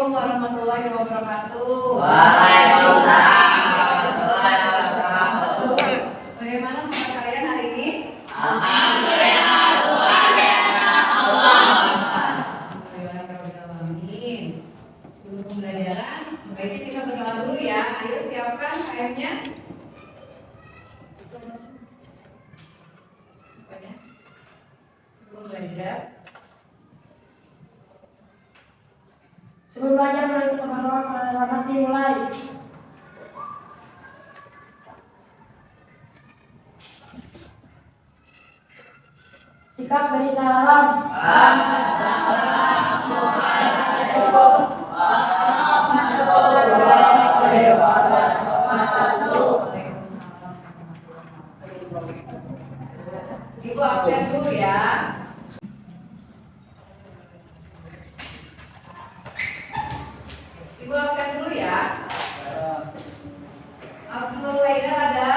Assalamualaikum warahmatullahi wabarakatuh. Waalaikumsalam warahmatullahi wabarakatuh. Bagaimana menurut kalian hari ini? Alhamdulillah, luar biasa Allah. Alhamdulillahirobbilalamin. Sebelum pembelajaran, baiknya kita berdoa dulu ya. Ayo siapkan KM-nya. Sebelum belajar. Sebelum belajar mari kita berdoa kepada Tuhan. Dimulai. Sikap beri salam. Ibu absen dulu ya. Ibu absen dulu ya. Abdul Haidar ada?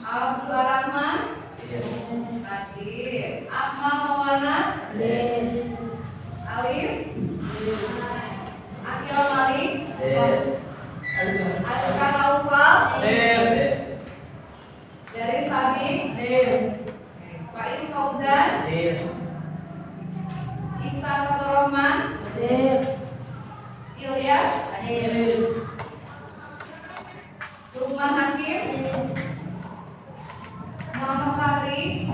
Abdul Rahman? Hadir. Ahmad Maulana? Alim? Akil Malik? Azkar Aufal? Dari Sabik? Faiz Fauzan? Isa Faturrahman? Ilyas? Lukman Hakim? Muhammad Fahri?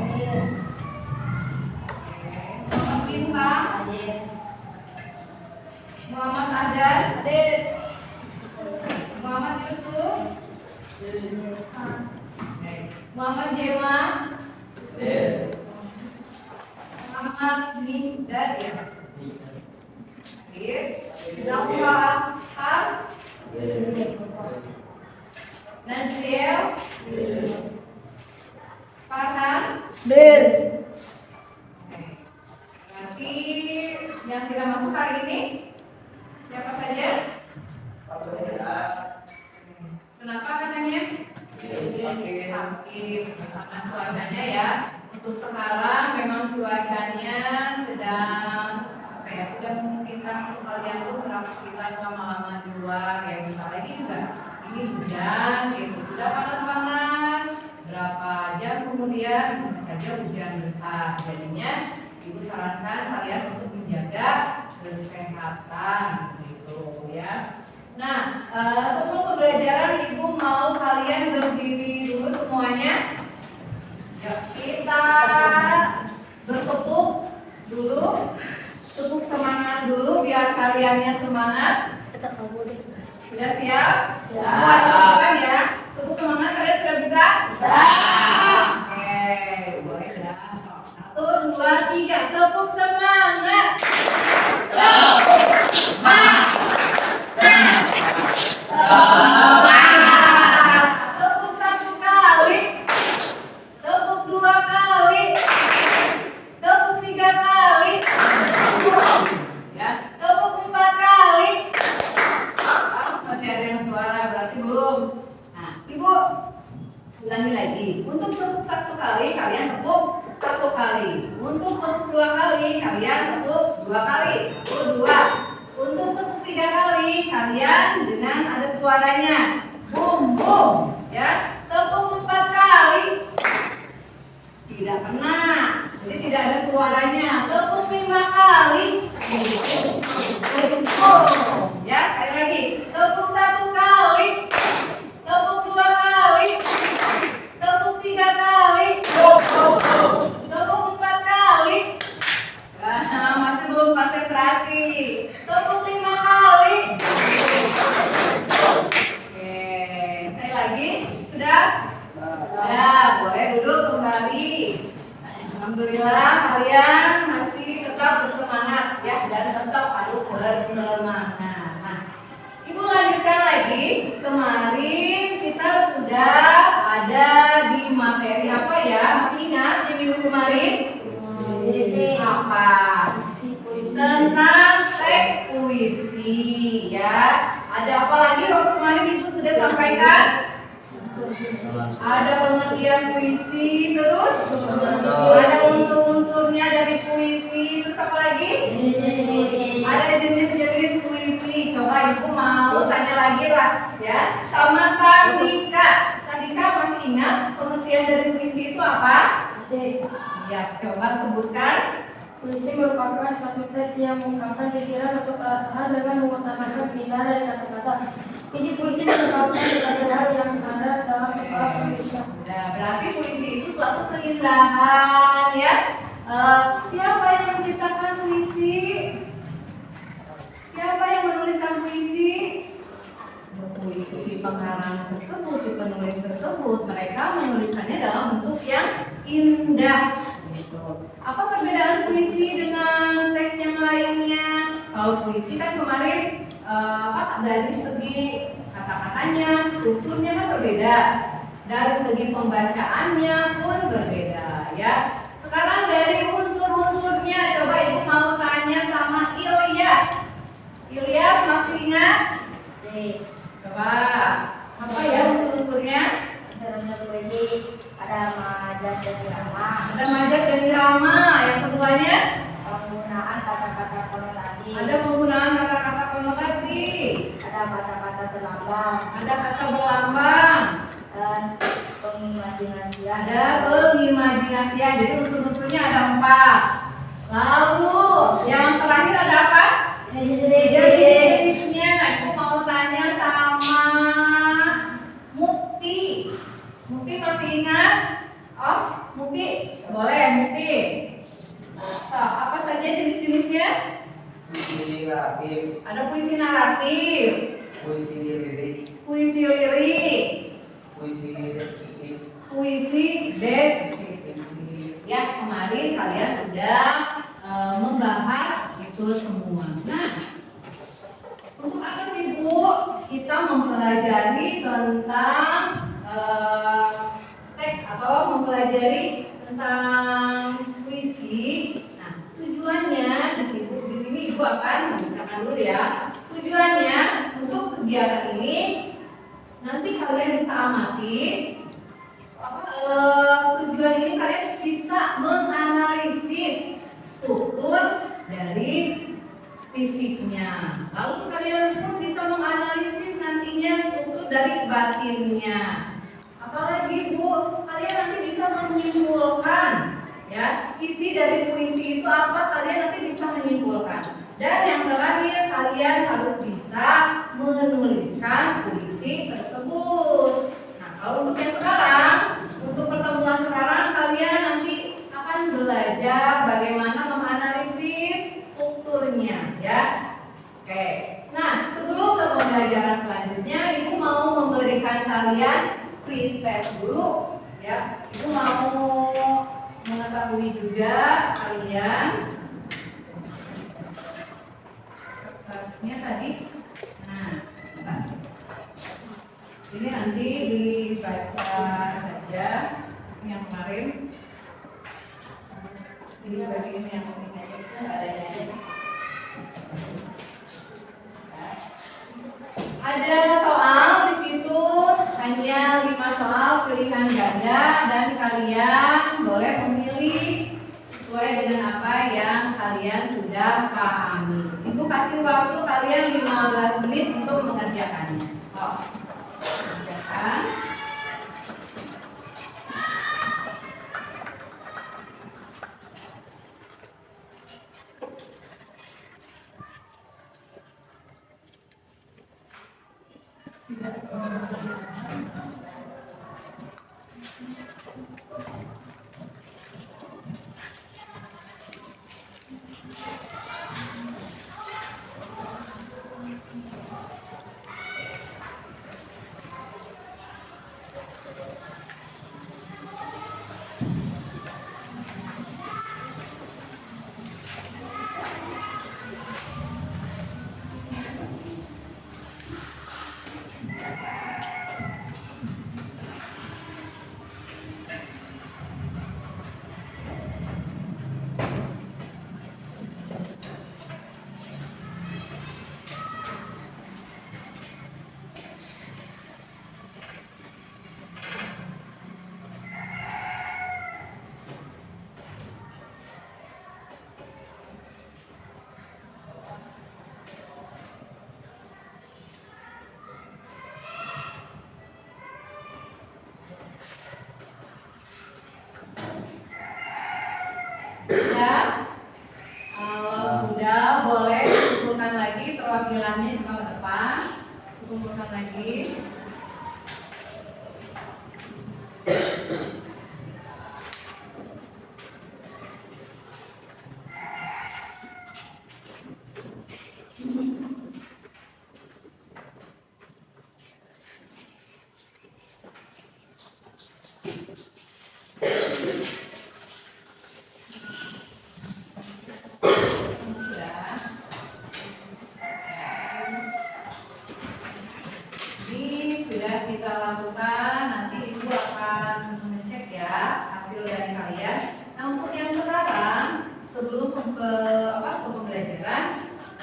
Muhammad Bintang? Muhammad Adan? Muhammad Yusuf? Muhammad Jema? Muhammad Mindad ya? Nafa Har? Nazriel? Farhan? Nanti yang tidak masuk hari ini siapa saja? Kenapa katanya? Sakit karena cuacanya ya. Untuk sekarang memang cuacanya sedang tidak memungkinkan untuk kalian tuh beraktivitas lama-lama di luar. Kayak misalnya ini juga ini hujan gitu, sudah panas-panas berapa jam kemudian bisa saja hujan besar. Jadinya ibu sarankan kalian untuk menjaga kesehatan gitu ya. Nah, sebelum pembelajaran ibu mau kalian berdiri dulu semuanya. Kita bertepuk dulu, tepuk semangat dulu biar kaliannya semangat. Sudah siap? Siap. Ya. Tepuk semangat kalian sudah bisa? Siap. Oke, boleh dah. 1, 2, 3, tepuk semangat. Tepuk 1 kali, tepuk 2 kali, tepuk 3 kali, ya, tepuk 4 kali. Masih ada yang suara berarti belum. Nah, ibu ulangi lagi. Untuk tepuk 1 kali kalian tepuk 1 kali. Untuk tepuk 2 kali kalian tepuk 2 kali. Tepuk 2. Untuk tepuk 3 kali kalian dengan ada suaranya. Bum bum, ya. Tepuk 4 kali. Tidak kena. Jadi tidak ada suaranya. Tepuk 5 kali. Ya, sekali lagi. Tepuk 1 kali. Tepuk 2 kali. Tepuk 3 kali. Tepuk 4 kali. Nah, masih belum konsentrasi. Tepuk 5 kali. Oke, sekali lagi. Sudah? Ya, boleh duduk kembali. Alhamdulillah kalian masih tetap bersemangat ya dan tetap harus bersemangat. Nah, ibu lanjutkan lagi. Kemarin kita sudah ada di materi apa ya? Masih ingat di minggu kemarin? Apa? Tentang teks puisi ya. Ada apa lagi waktu kemarin ibu sudah sampaikan? Ada pengertian puisi, terus ada unsur-unsur strukturnya dari puisi. Terus apa lagi? Puisi. Ada jenis-jenis puisi. Coba ibu mau tanya lagi lah, ya. Sama Sandika. Sandika masih ingat pengertian dari puisi itu apa? Puisi. Ya, coba sebutkan. Puisi merupakan suatu teks yang mengungkapkan pikiran atau perasaan dengan mengutamakan pengisah dari kata-kata. Isi puisi merupakan keindahan yang ada dalam kepala penulisnya. Nah, berarti puisi itu suatu keindahan, ya. Siapa yang menciptakan puisi? Siapa yang menuliskan puisi? Si pengarang tersebut, si penulis tersebut, mereka menuliskannya dalam bentuk yang indah. Apa perbedaan puisi dengan teks yang lainnya? Kalau puisi kan kemarin dari segi kata-katanya, strukturnya kan berbeda. Dari segi pembacaannya pun berbeda, ya. Sekarang dari unsur-unsurnya, coba ibu mau tanya sama Ilyas. Ilyas masih ingat? Coba apa ya unsur-unsurnya? Unsur-unsur puisi ada majas dan irama. Ada majas dan irama. Yang keduanya Penggunaan kata-kata konotasi. ada penggunaan kata-kata konotasi. Ada kata-kata berlambang. Ada kata berlambang. Dan pengimajinasian. Ada pengimajinasian. Jadi unsur-unsurnya ada 4. Lalu yang terakhir ada apa? Jenis-jenisnya. Aku mau tanya sama Mukti. Mukti masih ingat? Oh, Mukti. Boleh, Mukti. Apa saja jenis-jenisnya? Puisi naratif, Ada puisi naratif, puisi lirik, puisi lirik, puisi deskriptif. puisi deskriptif. Ya, kemarin kalian sudah membahas itu semua. Nah, untuk apa sih Bu kita mempelajari tentang teks atau mempelajari tentang puisi? Nah, tujuannya di sini Ibu akan membacakan dulu ya. Tujuannya untuk kegiatan ini nanti kalian bisa amati. Tujuan ini kalian bisa menganalisis struktur dari fisiknya. Lalu kalian pun bisa menganalisis nantinya struktur dari batinnya. Apalagi Bu, kalian nanti bisa menyimpulkan ya isi dari puisi itu apa, kalian nanti bisa menyimpulkan. Dan yang terakhir kalian harus bisa menuliskan puisi tersebut. Nah, kalau untuk yang sekarang, untuk pertemuan sekarang kalian nanti akan belajar bagaimana menganalisis strukturnya ya. Oke. Nah, sebelum ke pembelajaran selanjutnya, Ibu mau memberikan kalian pretest dulu ya. Ibu mau mengetahui juga kalian kertasnya tadi. Nah, ini nanti dibaca saja yang kemarin. Jadi bagi ini yang ada soal di situ, hanya 5 soal pilihan ganda dan kalian boleh memilih sesuai dengan apa yang kalian sudah pahami. Ibu kasih waktu kalian 15 menit untuk mengerjakannya. Oh, kerjakan.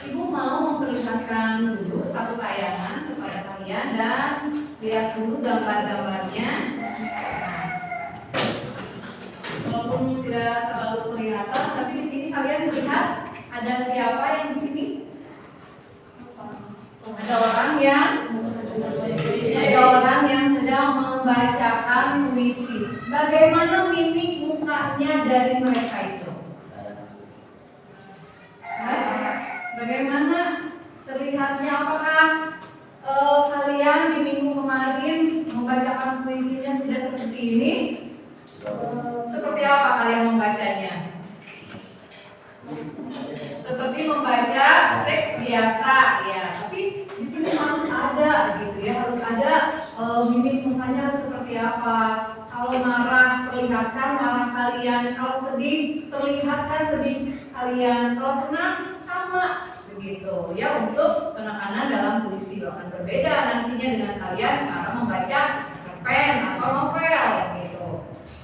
Ibu mau memperlihatkan dulu satu tayangan kepada kalian dan lihat dulu gambar-gambarnya. Nah, walaupun tidak terlalu kelihatan, tapi di sini kalian melihat ada siapa yang di sini? Ada orang yang sedang membacakan puisi. Bagaimana mimik mukanya dari mereka itu? Bagaimana terlihatnya? Apakah kalian di minggu kemarin membacakan puisinya sudah seperti ini? Seperti apa kalian membacanya? Seperti membaca teks biasa, ya. Tapi di sini harus ada, gitu ya, harus ada mimik mukanya harus seperti apa. Kalau marah, perlihatkan marah kalian. Kalau sedih, perlihatkan sedih kalian. Kalau senang, sama, begitu ya, untuk penekanan dalam puisi. Akan berbeda nantinya dengan kalian cara membaca cerpen atau novel, gitu.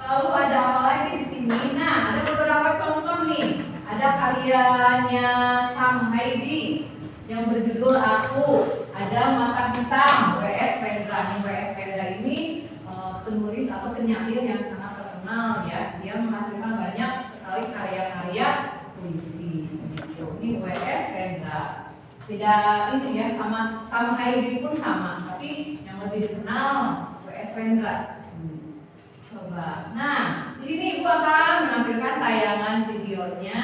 Lalu ada apa lagi di sini? Nah, ada beberapa contoh nih. Ada karyanya Sam Haidi yang berjudul Aku. Ada Mata Hitam W.S. Rendra. W.S. Rendra ini penulis atau penyair yang sangat terkenal, ya. Dia menghasilkan banyak sekali karya-karya puisi. Ini W.S. Rendra. Tidak ini ya, sama Haidi pun sama, tapi yang lebih dikenal W.S. Rendra. Coba. Nah, di sini Ibu akan menampilkan tayangan videonya.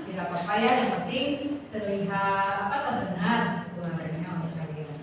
Tidak apa-apa ya, yang penting terlihat terdengar suaranya oleh kalian.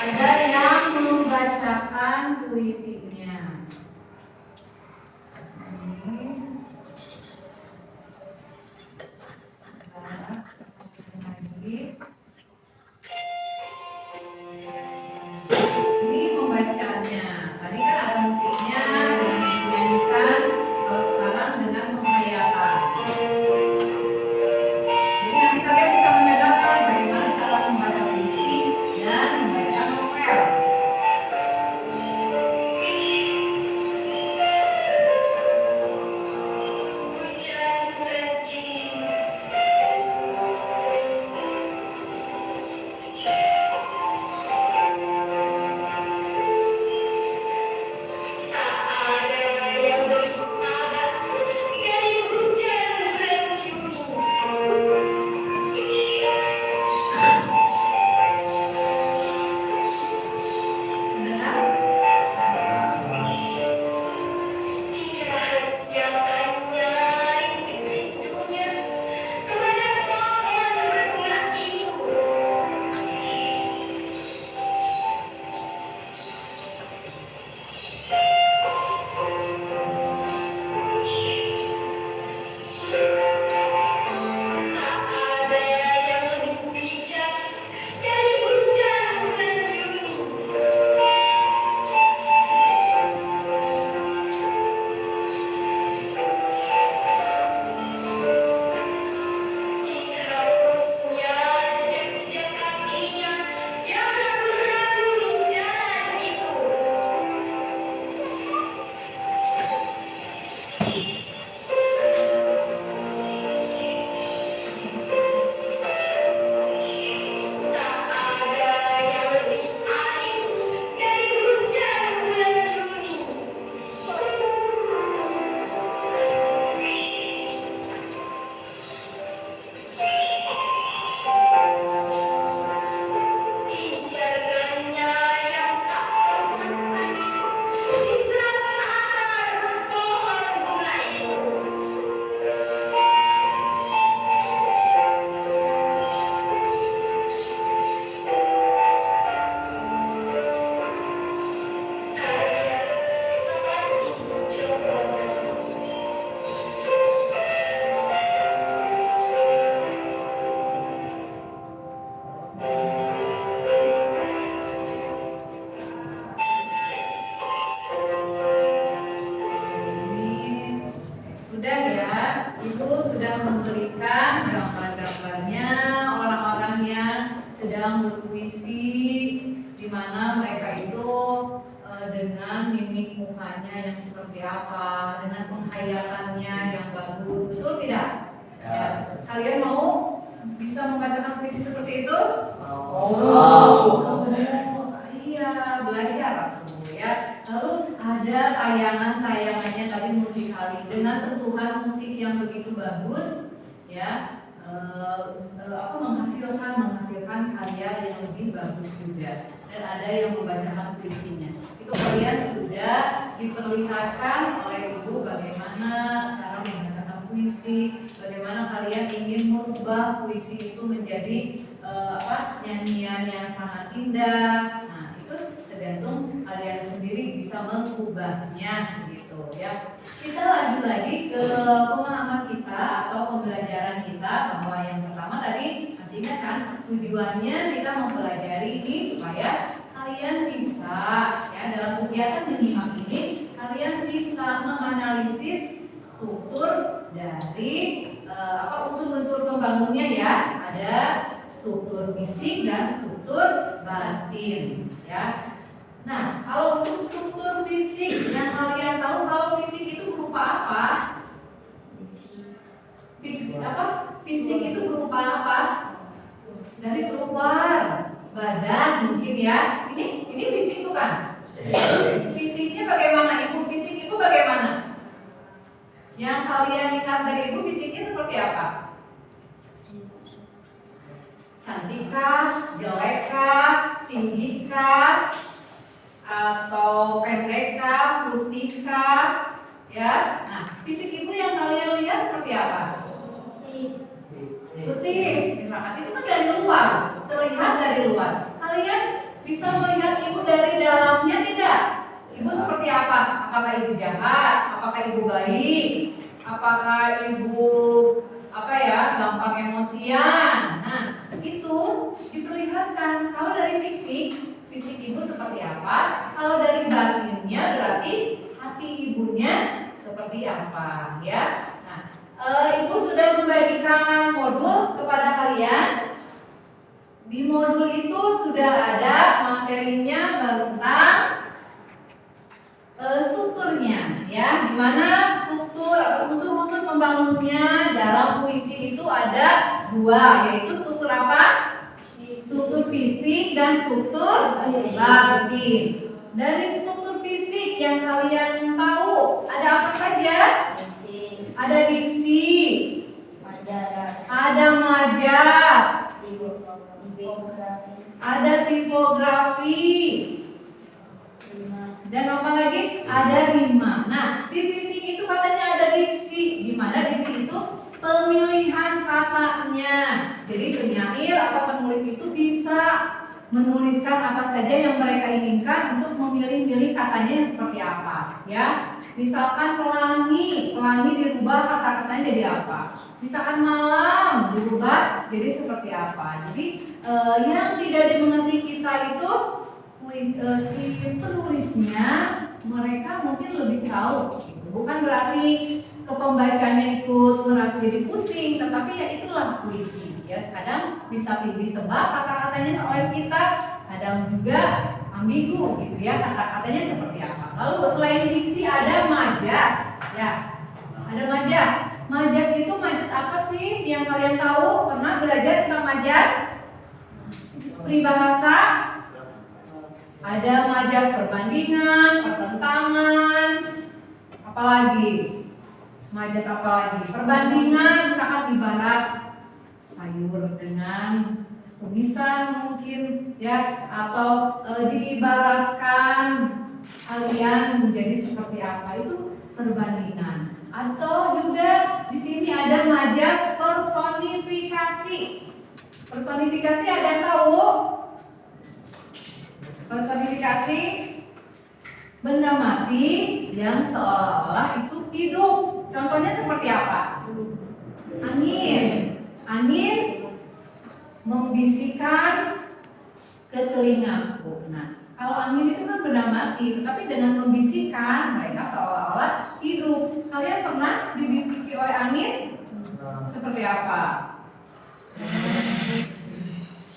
Ada yang membacakan puisinya. Ini pembacaannya. Tadi kan ada musiknya dengan dinyanyikan, kalau sekarang dengan menghayalkan. Jadi nanti kalian bisa membedakan bagaimana cara membaca puisi dan membaca novel. Sudah ya, Ibu sudah memberikan gambar-gambarnya orang-orang yang sedang berpuisi, di mana mereka itu dengan mimik mukanya yang seperti apa, dengan penghayalannya yang bagus, betul tidak? Ya. Kalian mau bisa membacakan puisi seperti itu? Iya, belajar aku ya. Lalu ada tayangannya tadi musikali dengan sentuhan musik yang begitu bagus ya, menghasilkan karya yang lebih bagus juga. Dan ada yang membacakan puisinya. Itu kalian sudah diperlihatkan oleh Ibu bagaimana cara membacakan puisi, bagaimana kalian ingin merubah puisi itu menjadi nyanyian yang sangat indah. Nah, itu tergantung kalian sendiri bisa mengubahnya gitu ya. Kita lanjut lagi ke pemahaman kita atau pembelajaran kita, bahwa yang pertama tadi masih ingat kan, tujuannya kita mempelajari ini supaya kalian bisa ya dalam kegiatan menyimak ini kalian bisa menganalisis struktur dari unsur-unsur pembangunnya ya. Ada struktur fisik dan struktur batin ya. Nah, kalau untuk struktur fisik yang kalian tahu, kalau fisik itu berupa apa? Fisik itu berupa apa? Dari keluar badan mungkin ya. Ini fisik bukan? Fisiknya bagaimana Ibu? Fisik itu bagaimana? Yang kalian lihat dari Ibu fisiknya seperti apa? Cantikkah, jelekkah, tinggikah, atau pendekkah, putihkah, ya? Nah, fisik Ibu yang kalian lihat seperti apa? Putih, misalkan itu kan dari luar, terlihat dari luar. Kalian bisa melihat baik? Apakah ibu gampang emosian? Nah, itu diperlihatkan. Kalau dari fisik ibu seperti apa? Kalau dari batinnya berarti hati ibunya seperti apa, ya? Nah, ibu sudah membagikan modul kepada kalian. Di modul itu sudah ada materinya tentang strukturnya, ya, dimana struktur atau unsur-unsur pembangunnya dalam puisi itu ada dua, yaitu struktur apa? Struktur fisik dan struktur batin. Dari struktur fisik yang kalian tahu ada apa saja? Ada diksi, ada majas, ada tipografi, dan apa lagi? Ada rima. Nah, di fisik itu katanya ada diksi, di mana diksi itu pemilihan katanya. Jadi penyair atau penulis itu bisa menuliskan apa saja yang mereka inginkan untuk memilih-milih katanya yang seperti apa, ya. Misalkan pelangi dirubah kata-katanya jadi apa? Misalkan malam dirubah jadi seperti apa? Jadi yang tidak dimengerti kita itu si penulisnya, mereka mungkin lebih tahu. Bukan berarti ke pembacanya ikut merasa jadi pusing, tetapi ya itulah puisi. Ya, kadang bisa ditebak kata-katanya oleh kita, kadang juga ambigu gitu ya, kata-katanya seperti apa. Lalu selain diksi ada majas, ya. Ada majas. Majas itu majas apa sih yang kalian tahu? Pernah belajar tentang majas? Peribahasa? Ada majas perbandingan, pertentangan, apalagi? Majas apalagi? Perbandingan, misalkan ibarat sayur dengan tumisan mungkin, ya, atau diibaratkan kalian menjadi seperti apa, itu perbandingan. Atau juga di sini ada majas personifikasi. Personifikasi ada yang tahu? Personifikasi benda mati yang seolah-olah itu hidup. Contohnya seperti apa? Angin. Angin membisikkan ke telingaku. Nah, kalau angin itu kan benda mati, tetapi dengan membisikkan mereka seolah-olah hidup. Kalian pernah dibisiki oleh angin? Seperti apa?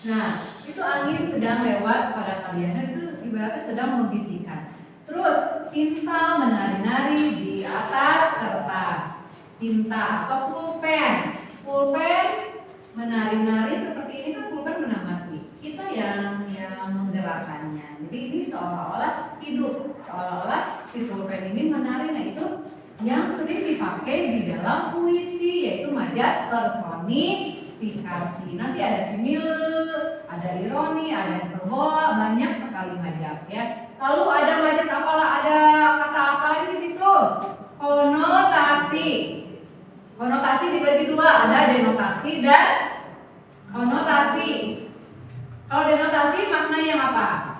Nah, itu angin sedang lewat pada kalian, dan itu ibaratnya sedang membisikkan. Terus tinta menari-nari di atas kertas. Tinta atau pulpen. Pulpen menari-nari seperti ini kan pulpen benda mati. Kita yang menggerakkannya. Jadi ini seolah-olah hidup, seolah-olah si pulpen ini menari. Nah, itu yang sering dipakai di dalam puisi, yaitu majas personifikasi. Nanti ada simile, ada ironi, ada hiperbola, banyak sekali majas, ya. Lalu ada majas apalah, ada kata apa lagi di situ? Konotasi. Konotasi dibagi dua, ada denotasi dan konotasi. Kalau denotasi makna yang apa?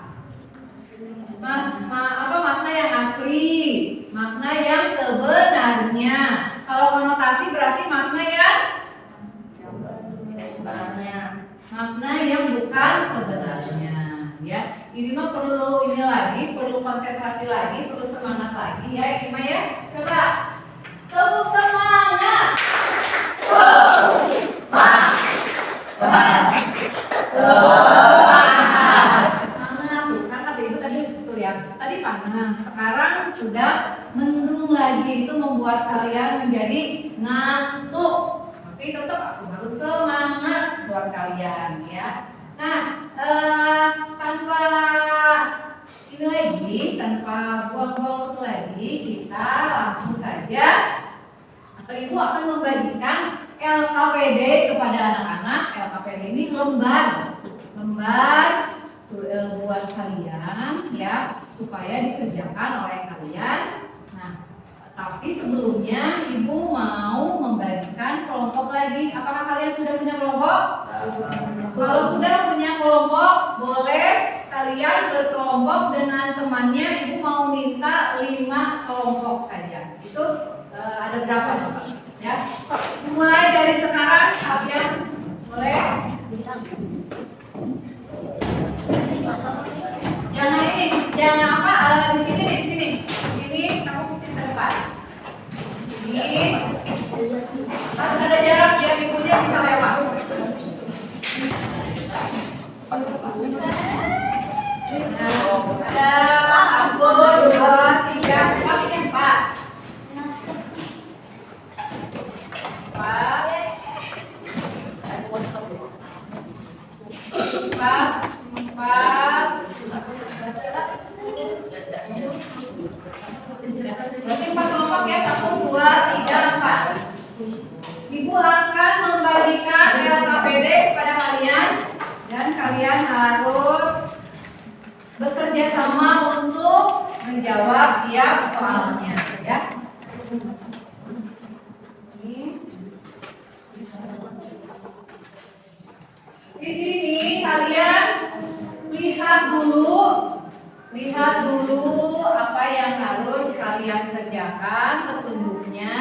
Makna yang asli, makna yang sebenarnya. Kalau konotasi berarti makna yang makna yang bukan sebenarnya, ya. Ini mah perlu perlu konsentrasi lagi, perlu semangat lagi, ya. Ini mah ya, coba tepuk semangat. Tadi panas, sekarang sudah mendung lagi, itu membuat kalian menjadi ngantuk. Tapi tetap aku harus semangat buat kalian, ya. Nah, tanpa ini lagi, tanpa buang-buang waktu lagi, kita langsung saja atau ibu akan membagikan LKPD kepada anak-anak. LKPD ini lembar buat kalian, ya, supaya dikerjakan oleh kalian. Nah, tapi sebelumnya ibu mau membagikan kelompok lagi. Apakah kalian sudah punya kelompok? Kalau sudah punya kelompok, boleh kalian berkelompok dengan temannya. Ibu mau minta 5 kelompok saja. Itu Ada berapa? Ya. Mulai dari sekarang kalian boleh jangan ini, jangan apa di sini di sini. Di sini kamu mesti ke depan. Ini harus ada jarak biar ibunya bisa lewat. Ada 1, 2, 3, 4, ini 4. 4 kelompok ya, 1, 2, 3, 4. Ibu akan membagikan LKPD kepada kalian dan kalian harus bekerja sama untuk menjawab tiap soalnya ya. Di sini kalian lihat dulu apa yang harus kalian kerjakan, petunjuknya.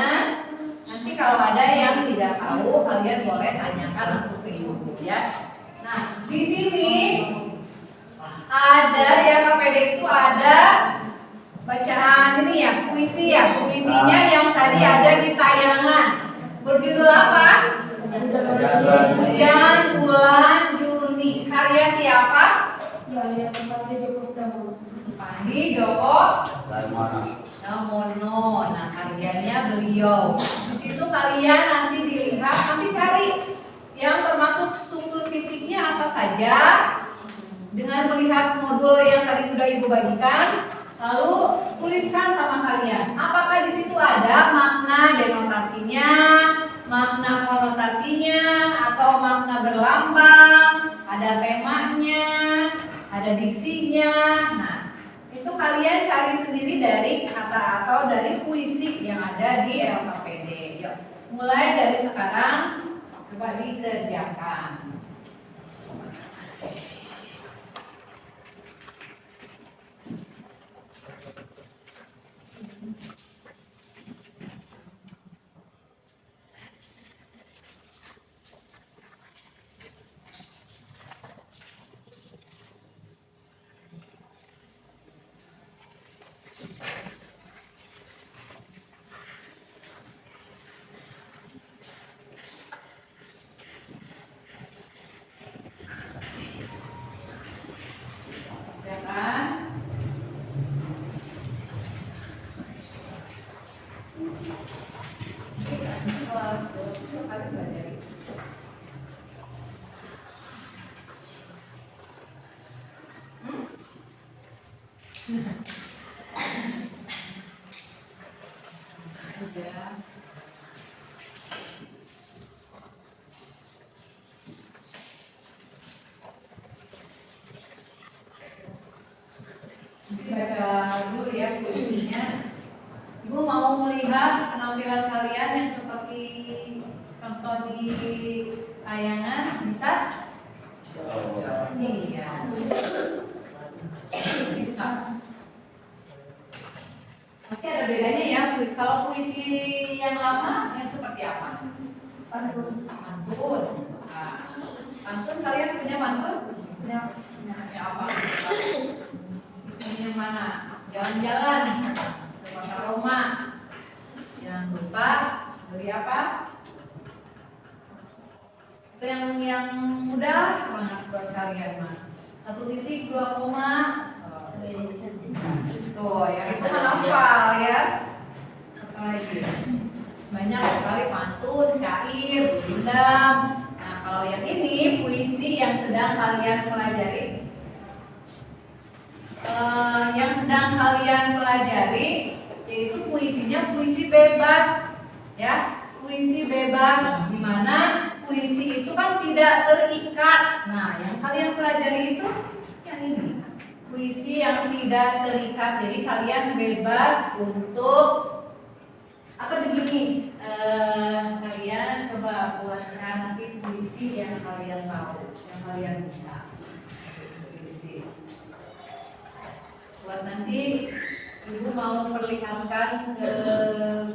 Nanti kalau ada yang tidak tahu, kalian boleh tanyakan langsung ke ibu ya. Nah, di sini ada ya KPD itu ada bacaan ini ya, puisi ya. Puisinya yang tadi ada di tayangan. Berjudul apa? Hujan Bulan Juni. Karya siapa? Ya, Supandi Joko Damono. Supandi Joko Damono. Nah, karyanya beliau. Di situ kalian nanti dilihat, nanti cari yang termasuk struktur fisiknya apa saja. Dengan melihat modul yang tadi sudah ibu bagikan, lalu tuliskan sama kalian. Apakah di situ ada makna denotasinya, makna konotasinya, atau makna berlambang, ada temanya, ada diksinya. Nah, itu kalian cari sendiri dari kata atau dari puisi yang ada di LKPD. Yuk, mulai dari sekarang coba dikerjakan. Baca dulu ya puisinya. Ibu mau melihat penampilan kalian yang seperti contoh di tayangan, bisa? Iya. Bisa. Masih ada bedanya ya. Kalau puisi yang lama yang seperti apa? Pantun. Nah, pantun kalian punya pantun? Punya apa? Yang mana? Jalan-jalan ke kota Roma. Jangan lupa beli apa? Itu yang mudah banget buat kalian mah. 1 titik 2 koma. Tuh, yang itu kan hafal ya. Apa lagi? Banyak sekali pantun, syair, rindam. Nah, kalau yang ini puisi yang sedang kalian pelajari. Yaitu puisinya puisi bebas ya, puisi bebas di mana puisi itu kan tidak terikat. Nah, yang kalian pelajari itu yang ini, puisi yang tidak terikat. Jadi kalian bebas untuk apa begini, kalian coba buatkan nanti puisi yang kalian tahu, yang kalian bisa. Buat nanti Ibu mau perlihatkan ke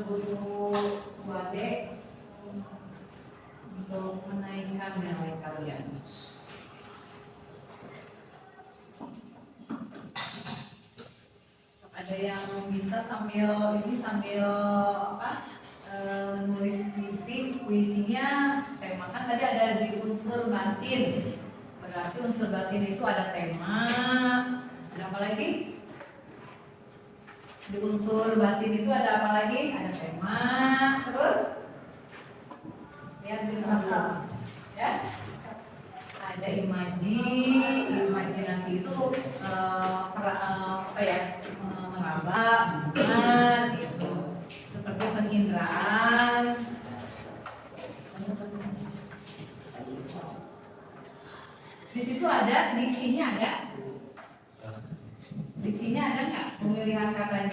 guru Wade untuk menaikkan nilai kalian. Ada yang bisa sambil menulis puisinya temakan tadi ada di unsur batin. Berarti unsur batin itu ada tema, ada apa lagi? Di unsur batin itu ada apa lagi? Ada tema, terus lihat di belakang. Ya. Ada imajinasi itu meraba, gitu. Seperti penginderaan. Di situ ada diksinya ada. Diksinya ada nggak pemilihan katanya?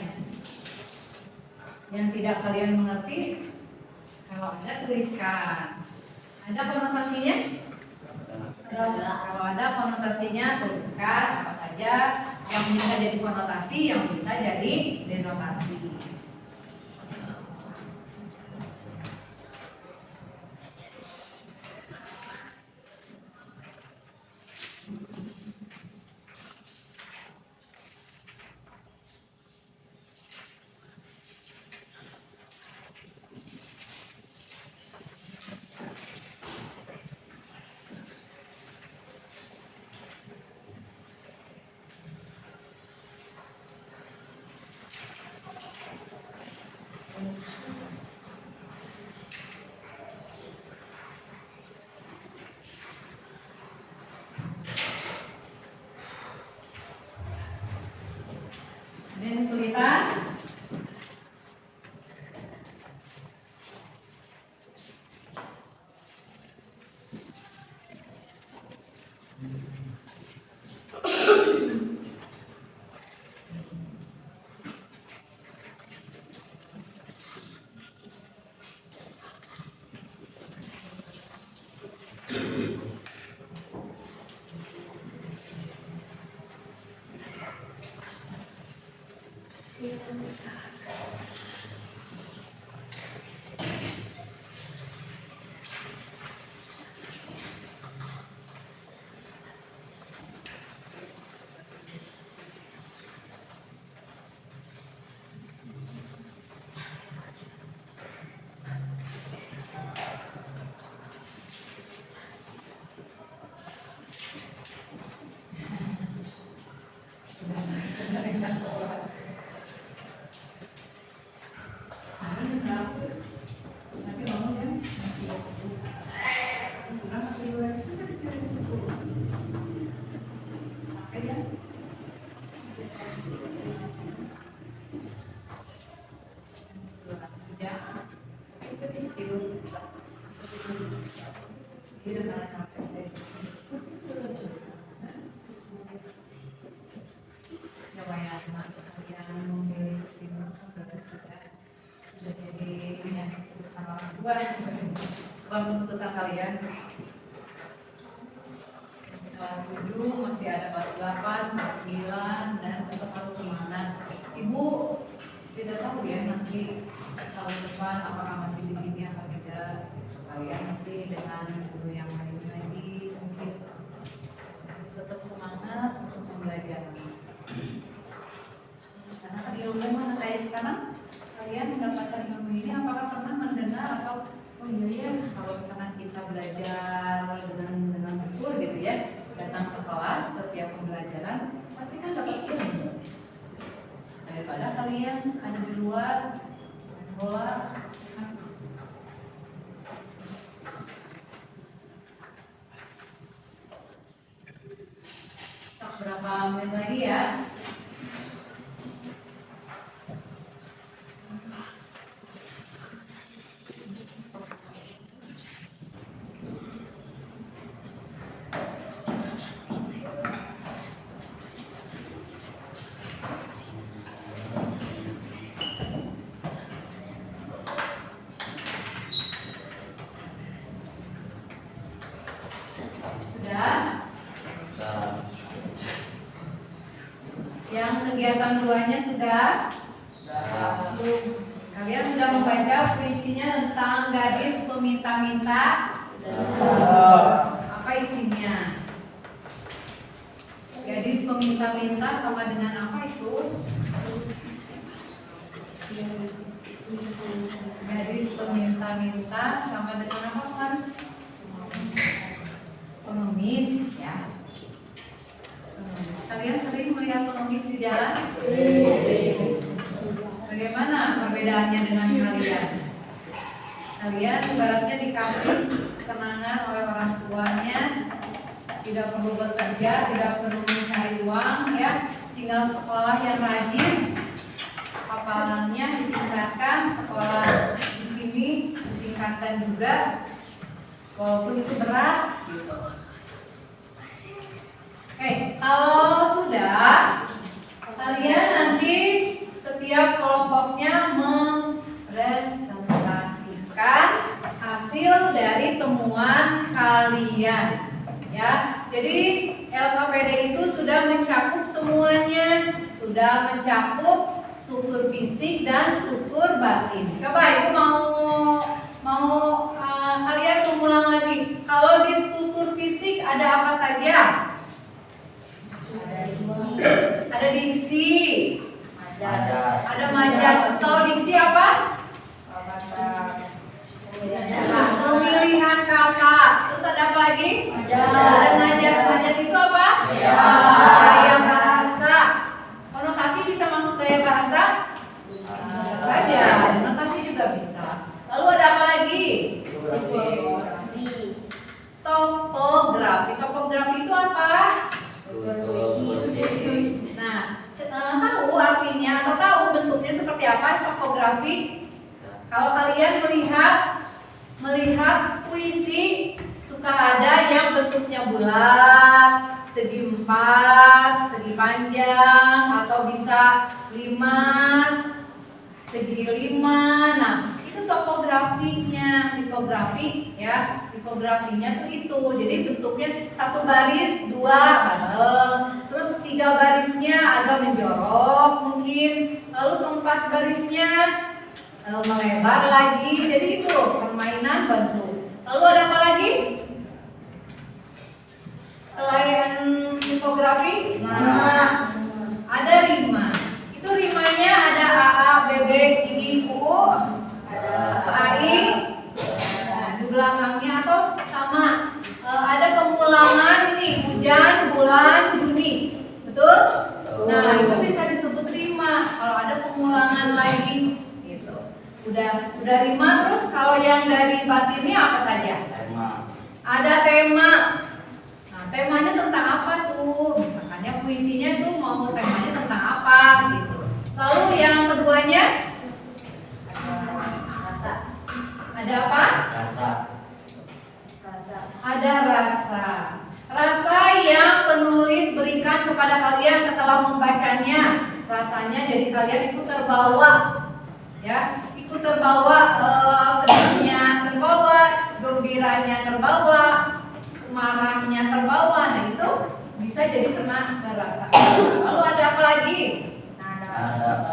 Yang tidak kalian mengerti, kalau ada tuliskan. Ada konotasinya? Kalau ada konotasinya tuliskan apa saja yang bisa jadi konotasi, yang bisa jadi denotasi. Dan kesulitan? Bukan keputusan kalian. Kelas 7 masih ada kelas 8, kelas 9 dan tetap harus semangat. Ibu tidak tahu ya nanti tahun depan apakah masih di sini atau tidak. Kalian nanti dengan guru yang lain lagi mungkin harus tetap semangat untuk pembelajaran. Karena tadi ilmu mana kayak sekarang kalian mendapatkan ilmu ini apakah pernah mendengar atau oh iya ya kalau misalkan kita belajar dengan betul gitu ya, datang ke kelas setiap pembelajaran pasti kan dapat ilmu daripada kalian ada di luar main bola. Berapa menit lagi ya? Sudah? Yang kegiatan 2-nya sudah? Kalian sudah membaca puisinya tentang gadis peminta-minta? Apa isinya? Gadis peminta-minta sama dengan apa itu? Gadis peminta-minta sama dengan apa kan? Pengemis ya. Kalian sering melihat pengemis di jalan? Bagaimana perbedaannya dengan kalian? Kalian ibaratnya dikasih kesenangan oleh orang tuanya, tidak perlu bekerja, tidak perlu mencari uang, ya, tinggal sekolah yang rajin, hafalannya ditingkatkan, sekolah di sini ditingkatkan juga, walaupun itu berat, gitu. Kalau sudah, kalian nanti setiap kelompoknya mempresentasikan hasil dari temuan kalian, ya. Jadi LKPD itu sudah mencakup semuanya, sudah mencakup struktur fisik dan struktur batin. Coba ibu mau kalian mengulang lagi. Kalau di struktur fisik ada apa saja? Ada diksi, ada majas. Kalau diksi apa? Pemilihan kata. Terus ada apa lagi? Ada majas. Majas itu apa? Gaya bahasa. Konotasi bisa masuk gaya bahasa? Saja. Notasi juga bisa. Lalu ada apa lagi? Topografi. Topografi itu apa? Nah, tahu artinya atau tahu bentuknya seperti apa topografi? Kalau kalian melihat puisi, suka ada yang bentuknya bulat, segi 4, segi panjang, atau bisa 5, segi 5. Nah, itu topografinya, tipografi ya. Tipografinya tuh itu. Jadi bentuknya 1 baris, 2 bareng. Terus 3 barisnya agak menjorok mungkin. Lalu 4 barisnya melebar lagi. Jadi itu permainan bentuk. Lalu ada apa lagi? Selain tipografi? Ada rima. Itu rimanya ada AA, BB, II, UU, ada AI. Di belakangnya atau sama ada pengulangan ini hujan, bulan, Juni, betul? Nah itu bisa disebut rima kalau ada pengulangan lagi, gitu. Udah rima. Terus kalau yang dari batinnya apa saja? Ada tema. Nah temanya tentang apa tuh? Makanya puisinya tuh mau temanya tentang apa, gitu. Lalu yang keduanya? Ada apa? Ada rasa. Rasa yang penulis berikan kepada kalian setelah membacanya. Rasanya jadi kalian ikut terbawa, ya, ikut terbawa, sedihnya terbawa, gembiranya terbawa, marahnya terbawa. Nah itu bisa jadi kena ke rasa. Lalu ada apa lagi?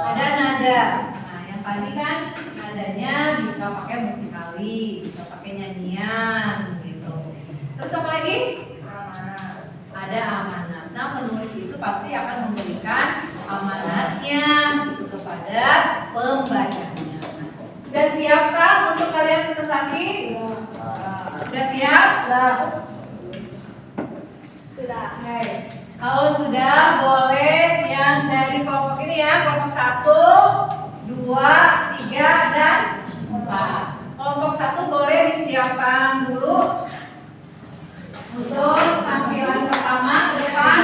Ada nada. Nah yang tadi kan nadanya bisa pakai musikali, bisa pakai nyanyian, gitu. Terus apa lagi? Ada amanat. Nah penulis itu pasti akan memberikan amanatnya itu kepada pembacanya. Sudah siapkah untuk kalian presentasi? Sudah siap? Sudah. Kalau sudah, boleh yang dari kelompok ini ya, kelompok 1, 2, 3, dan 4. Kelompok 1 boleh disiapkan dulu untuk tampilan pertama ke depan.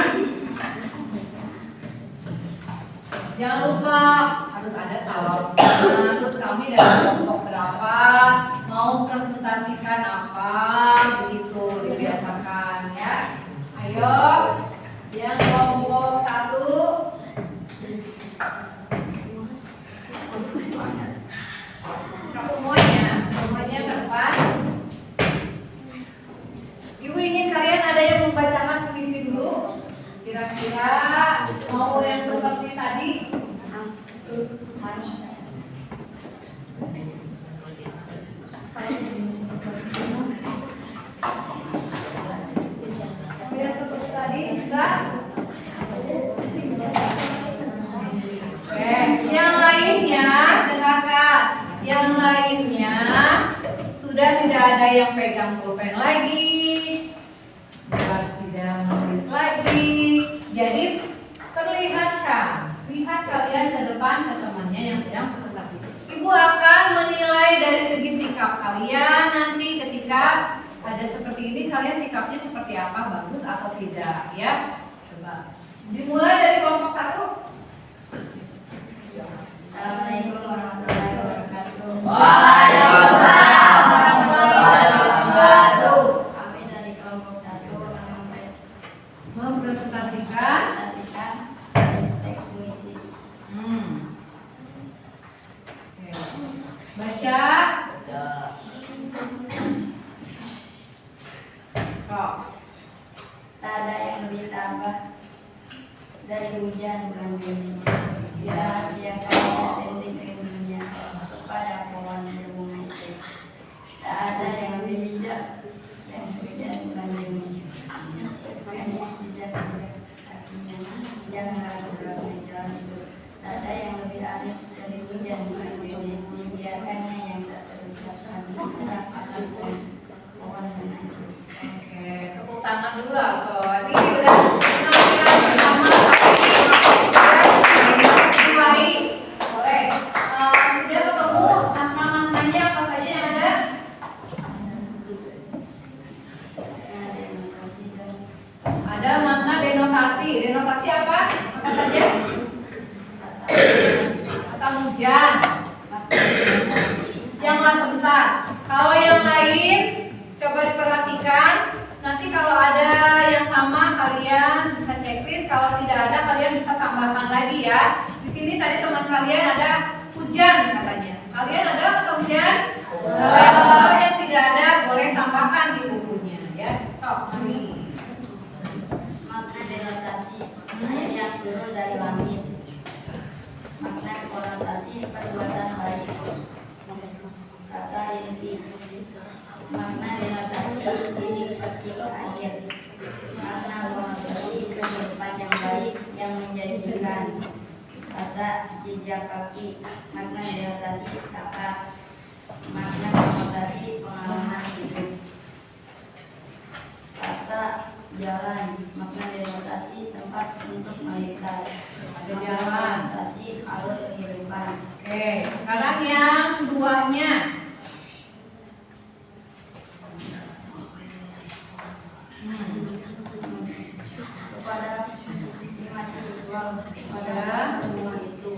Jangan lupa harus ada salam. Terus kami dari kelompok berapa mau presentasikan apa, begitu dibiasakan ya. Ayo, yang kelompok 1. Semuanya ke depan. Ibu ingin kalian ada yang membacakan puisi dulu. Kira-kira mau yang seperti tadi? Tidak seperti tadi, bisa? Oke, yang lainnya, dengarkan. Yang lainnya sudah tidak ada yang pegang pulpen lagi, sudah tidak menulis lagi. Jadi perlihatkan, lihat kalian ke depan ke temannya yang sedang presentasi. Ibu akan menilai dari segi sikap kalian nanti ketika ada seperti ini, kalian sikapnya seperti apa, bagus atau tidak, ya. Coba dimulai dari kelompok 1. Assalamualaikum warahmatullahi wabarakatuh. Waalaikumsalam warahmatullahi wabarakatuh. Kami dari kelompok 1 Mempresentasikan teks puisi. Oke. Baca. Kok. Tak ada yang lebih tambah dari hujan bulan Juni. Ya. Dia kaya titik rindunya pada pohon berbunga itu. Tak ada yang lebih bijak dari hujan bulan Juni. Kesukaannya tidak kakinya yang ragu-ragu di jalan itu. Tak ada yang lebih arif dari hujan bulan Juni. Dibiarkannya yang tak terucapkan diserap akan pohon bunga itu. Oke, tepuk tangan dulu atau ini udah penampilan pertama tapi dimulai. Boleh. Sudah ketemu makna-maknanya apa saja yang ada? Ada makna denotasi. Denotasi apa? Apa saja? Kata hujan. Jangan sebentar. Kalau yang lain coba diperhatikan. Nanti kalau ada yang sama kalian bisa checklist. Kalau tidak ada kalian bisa tambahkan lagi ya. Di sini tadi teman kalian ada hujan katanya. Kalian ada atau hujan? Kalau yang tidak ada boleh tambahkan di bukunya ya. Stop. Makna denotasi air yang turun dari langit. Makna konotasi perbuatan baik. Kata inti. Makna denotasi ini kecil akhir. Makna konotasi kehidupan yang baik yang menjanjikan. Kata jejak kaki. Makna denotasi tapak. Makna konotasi pengalaman hidup. Kata jalan. Makna denotasi tempat untuk melintas. Ada jalan. Denotasi alur kehidupan. Oke, sekarang yang keduanya. Kepada masih visual kepada bunga itu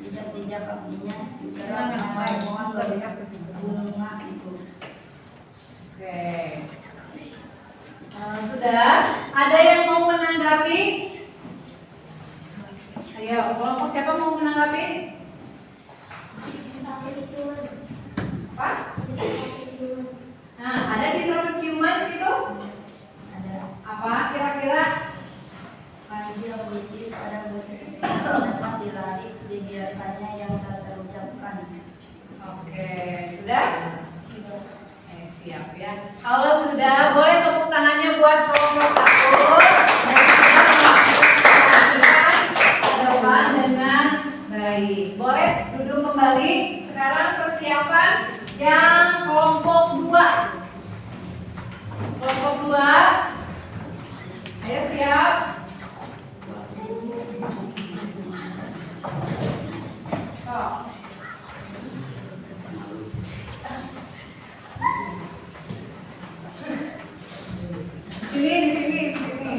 jejak-jejak kakinya diserap oleh pohon bunga itu. Oke. Sudah. Ada yang mau menanggapi? Ayo, kelompok siapa mau menanggapi? Apa? Nah, ada sindrom penciuman di situ? Ada Apa kira-kira? panggil biji pada musik dapat dilarik dibiarkannya yang tak terucapkan. Oke, sudah? Siap ya. Kalau sudah, boleh tepuk tangannya buat kelompok 1. Perhatikan ke depan dengan baik. Boleh duduk kembali. Sekarang persiapan yang kelompok 2. Kelompok 2. Ayo siap. Stop. Sini, di sini, di sini.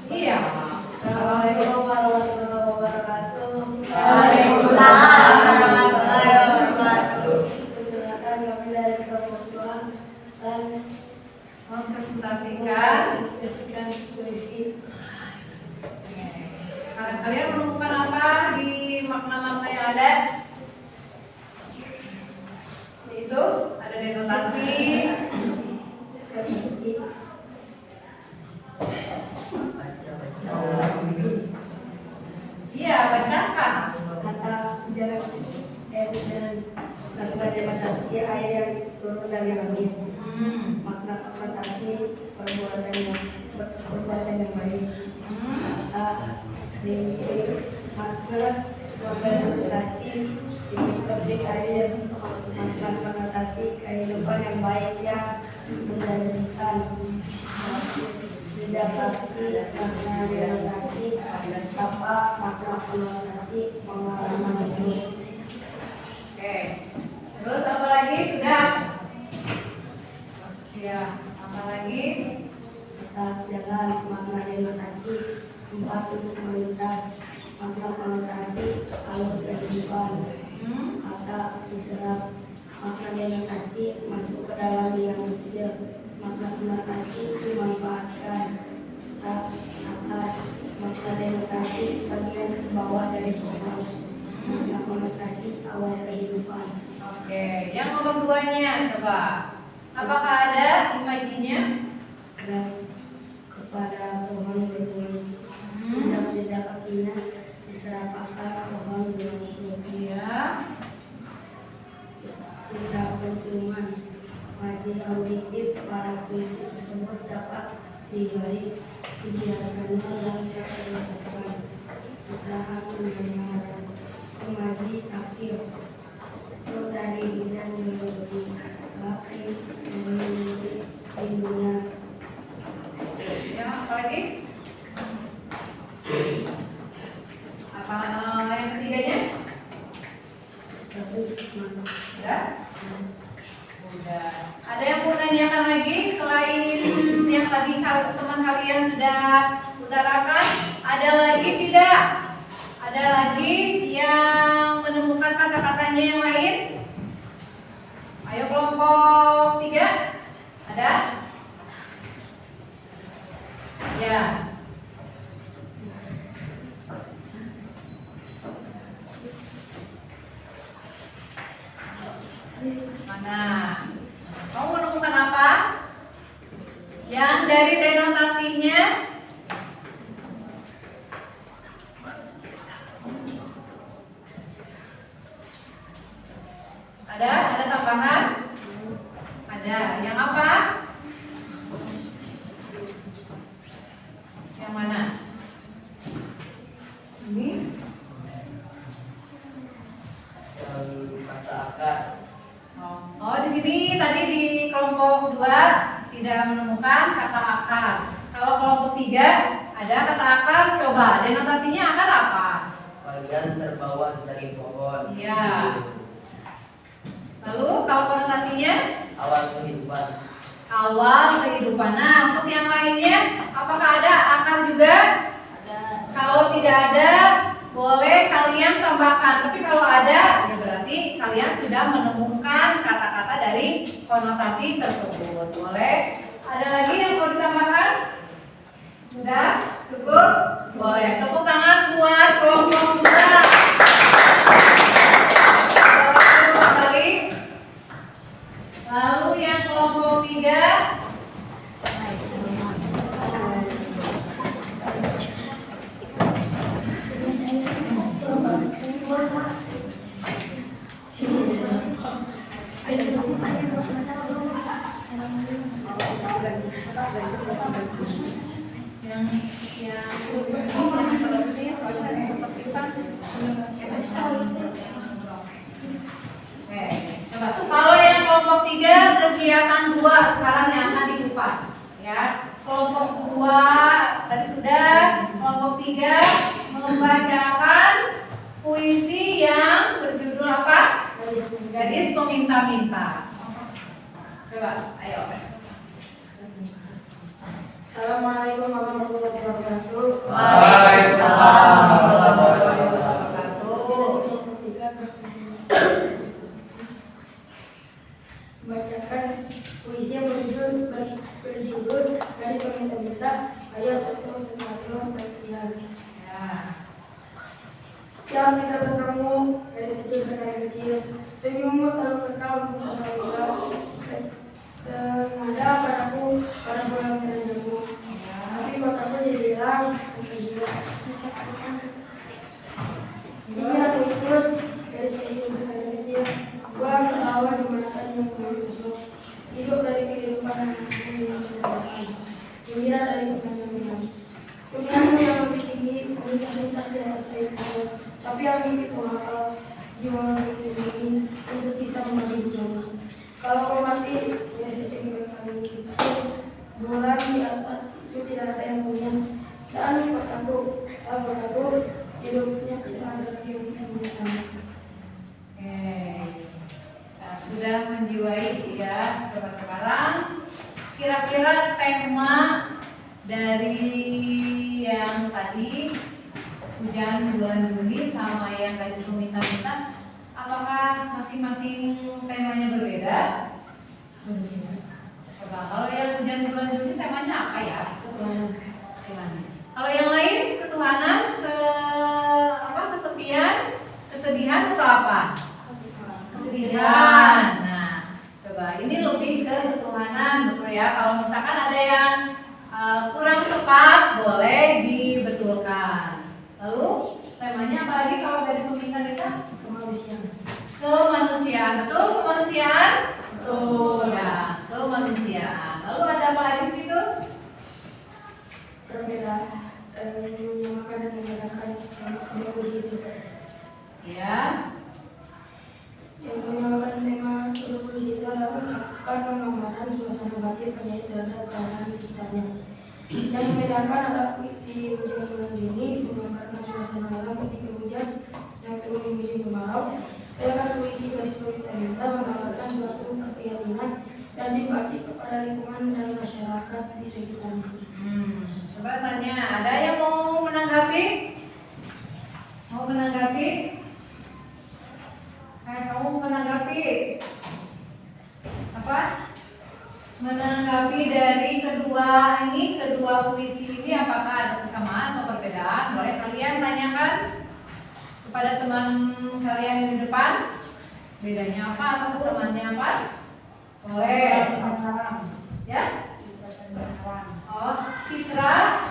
Iya. Assalamualaikum warahmatullahi wabarakatuh. Waalaikumsalam warahmatullahi wabarakatuh. Perkenalkan kami dari kelompok 2 dan Mempresentasikan. puisi. Kalian menemukan apa di makna-makna yang ada? Itu ada denotasi, air yang turun dari langit. Hmm. Makna konotasi perbuatan yang baik. Kata makna konotasi objek air, makna konotasi kehidupan yang baik yang menjadikan. Tidak berarti makna konotasi apa makna konotasi pengalaman hidup. Oke. Terus apa lagi? Sudah? Ya, apa lagi? Tetap jalan makna denotasi tempat untuk melintas makna konotasi alur kehidupan. Kata diserap makna denotasi masuk ke dalam yang kecil makna konotasi dimanfaatkan. Kata makna denotasi bagian ke bawah dari pohon makna konotasi awal kehidupan. Oke, yang nomor 2-nya coba. Apakah ada imajinya? Dan kepada pohon berbunga tidak kakinya diserap akar pohon berbunga. Iya. Citra penciuman maji auditif para puisi tersebut dapat dibalik kegiatannya yang terucapkan. Citraan mendengar imaji takdir dari bidang biologi bakri memiliki lindungnya. Ya, apa lagi? Apa yang ketiganya? Terus Sudah? Sudah. Ada yang mau nanyakan lagi selain yang tadi teman kalian sudah utarakan? Ada lagi tidak? Ada lagi yang menemukan kata-katanya yang lain? Ayo kelompok 3. Ada? Ya. Mana? Kamu menemukan apa? Yang dari denotasinya? Ada? Ada tambahan? Ada. Yang apa? Yang mana? Ini? Kata akar. Oh, di sini tadi di kelompok 2 tidak menemukan kata akar. Kalau kelompok 3 ada kata akar. Coba denotasinya akar apa? Bagian terbawah dari pohon. Iya. Lalu kalau konotasinya Awal kehidupan. awal kehidupan. Nah, untuk yang lainnya apakah ada akar juga? ada Kalau tidak ada, boleh kalian tambahkan. Tapi kalau ada, ya berarti kalian sudah menemukan kata-kata dari konotasi tersebut. Boleh? Ada lagi yang mau ditambahkan? Sudah? Cukup? Boleh. Tepuk tangan buat kelompok 2. Kembali. Lalu yang kelompok 3. Kalau yang kelompok 3 kegiatan 2 sekarang yang akan dikupas ya. Kelompok 2 tadi sudah, kelompok 3 membacakan puisi yang berjudul apa? Gadis Peminta-Minta. Coba, ayo. Assalamualaikum warahmatullahi wabarakatuh. Waalaikumsalam warahmatullahi wabarakatuh. Bacakan puisi yang berjudul Gadis Peminta-Minta karya Toto Sumaryo Prasetyan. Ya. Setiap kita bertemu, dari kecil ke dari kecil, senyummu terlalu kekal untuk terlalu ada padaku pada bulan merendamu. Tapi bapakku jadi bilang, ingin aku ikut dari sini ke dari kecil. Gua ketawa di matamu, terhindar dari kemenangan. Kemenangan yang lebih tinggi, kualitas tidak sesuai, tapi yang begitu mahal, jiwa yang dilindungi untuk bisa mati bersama. Kalau kau mati, ya secegah kali itu. Bulan di atas itu tidak ada yang punya. Dan kotaku, hidupnya tidak ada lagi yang punya kamu. Nah, sudah menjiwai ya. Coba sekarang kira-kira tema dari yang tadi hujan bulan Juni sama yang gadis meminta-minta, apakah masing-masing temanya berbeda? Coba kalau yang hujan bulan Juni temanya apa ya? Temanya. Kalau yang lain ketuhanan, kesepian, kesedihan atau apa? Kesedihan. Nah, coba ini lebih ke ketuhanan, betul ya. Kalau misalkan ada yang kurang tepat, boleh dibetulkan. Lalu temanya apa lagi kalau gadis meminta-minta? Kemanusiaan. Kemanusiaan, betul? Kemanusiaan? Betul. Ya, kemanusiaan. Lalu ada apa lagi di situ? Perbedaan menyamakan dan membedakan yang positif. Ya. Yang menyamakan tema puisi itu adalah mengungkapkan penggambaran suasana batin penyair terhadap keadaan sekitarnya. Yang membedakan adalah puisi hujan bulan Juni menggambarkan suasana alam ketika hujan yang turun di musim kemarau. Sedangkan puisi gadis meminta-minta menggambarkan suatu keprihatinan dan simpati kepada lingkungan dan masyarakat di sekitarnya. Coba tanya, ada yang mau menanggapi? Mau menanggapi? Kamu menanggapi apa? Menanggapi dari kedua puisi ini apakah ada kesamaan atau perbedaan? Boleh kalian tanyakan kepada teman kalian yang di depan. Bedanya apa atau kesamaannya apa? Boleh. Ya? Oh, citra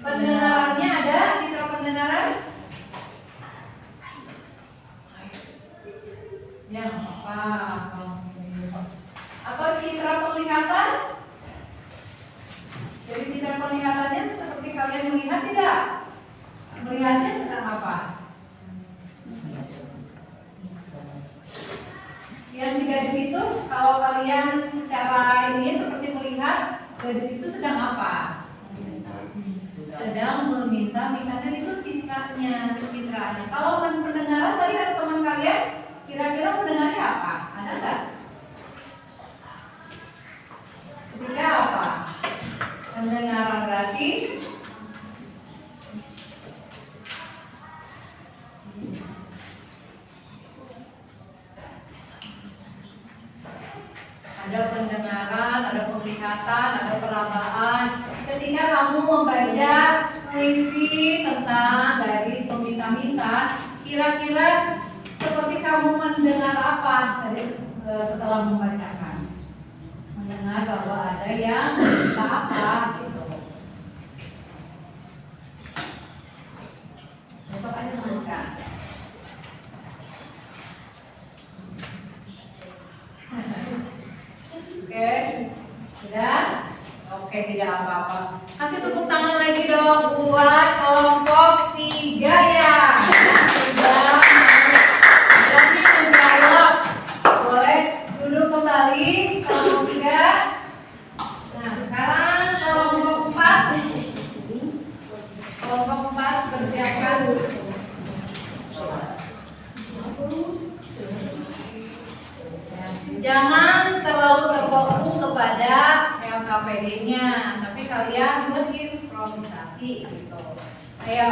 pendengarannya ada? Citra pendengaran? Ya, apa? Atau citra penglihatan? Jadi citra penglihatannya seperti kalian melihat tidak? Melihatnya sedang apa? Yang di gadis itu, kalau kalian secara ini seperti melihat, gadis itu sedang apa? Sedang meminta, mintanya itu citranya. Kalau pendengaran tadi kata teman kalian, kira-kira mendengarnya apa? Ada nggak? Ketika apa? Pendengaran berarti ada pendengaran, ada penglihatan, ada perabaan. Ketika kamu membaca puisi tentang gadis meminta-minta, kira-kira seperti kamu mendengar apa setelah membacakan? Mendengar bahwa ada yang minta apa gitu. Besok aja sebutkan. Oke, tidak? Oke, tidak apa-apa. Kasih tepuk tangan lagi dong buat kelompok 3 ya. Sudah berani menjawab. Boleh duduk kembali kelompok 3. Nah, sekarang kelompok 4. Kelompok 4 bersiapkan. Jangan terlalu terfokus kepada LKPD-nya, tapi kalian berimprovisasi gitu. Ayo,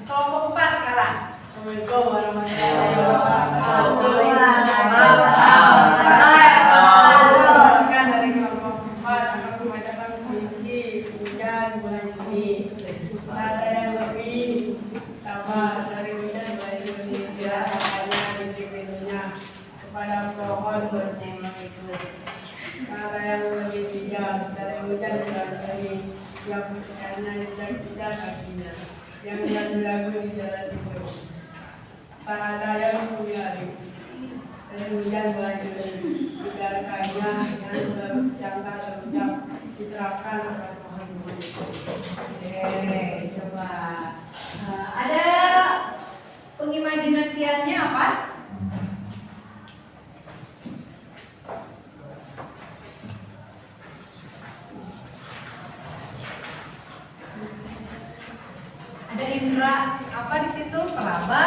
kelompok 4 sekarang. Assalamualaikum warahmatullahi wabarakatuh. Dari kelompok 4 akan membacakan puisi hujan bulan Juni. Ada yang lebih sabar dari hujan bulan Juni. Tidak hanya disiplinunya kepada pohon bercengeng itu. Ada yang lebih bijak dari hujan bulan Juni. Yang hanya tidak kakinya. Yang lagu di jalan itu. Tak ada yang menghindari dari hujan bulan Juni. Biarkannya yang terjangka terucap diserahkan kepada indera apa di situ? Peraba.